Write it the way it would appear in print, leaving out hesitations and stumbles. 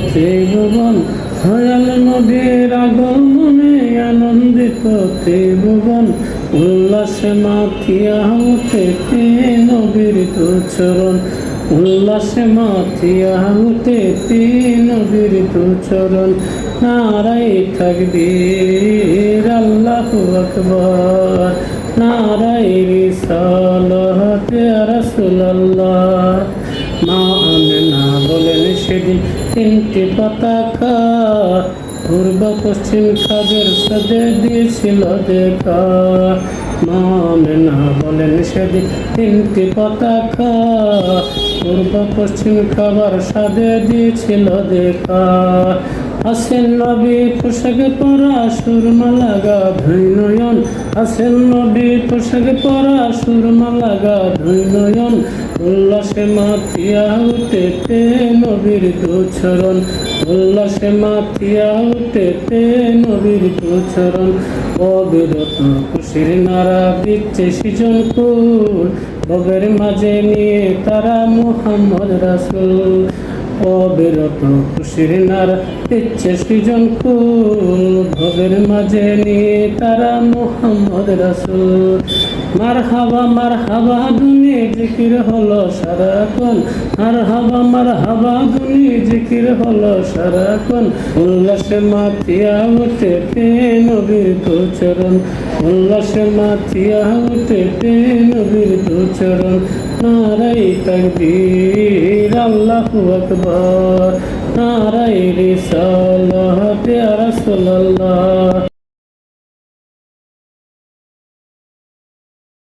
ত্রিভুবন, দয়াল নবীর আগমনে আনন্দিত ত্রিভুবন, উল্লাসে মাতিয়া উঠেতে নবীর দুচরণ, উল্লাসে মাতিয়া উঠেতে নবীর দুচরণ। নারায়ে তাকবীর, আল্লাহু আকবার, নারায়ে রিসালাত ইয়া রাসূলুল্লাহ। মা আমেনা বলেন সেদিন তিনটি পতাকা, পূর্ব পশ্চিম খাদের সাথে দিয়েছিল দেখা। মা আমেনা বলেন সেদিন তিনটি পতাকা, পূর্ব পশ্চিম খাবার সাথে দিয়েছিল দেখা। আসেন নবী পোশাকে পরা সুরমা লাগা ধুই নয়ন, আসেন নবী পোশাকে পরা সুরমা লাগা ধুই নয়ন, উল্লাসে মাতিয়া উঠেতে নবীর দুচরণ, উল্লাসে মাতিয়া উঠেতে নবীর দুচরণ। অবিরত খুশির নারা দিচ্ছে সৃজন কুল, ভবের মাঝে নিয়ে তারা মুহাম্মদ রাসূল। অবিরত খুশির নারা দিচ্ছে সৃজন কুল, ভবের মাঝে নিয়ে তারা মুহাম্মদ রাসূল। মারহাবা মারহাবা ধুনি জিকির হলো সারাক্ষণ, মারহাবা ধুনি জিকির হলো সারাক্ষণ, উল্লাসে মাতিয়া উঠেতে নবীর দুচরণ, উল্লাসে মাতিয়া উঠেতে নবীর দুচরণ। নারায়ে তাকবীর, আল্লাহু আকবার, নারায়ে রিসালাত ইয়া রাসূলুল্লাহ।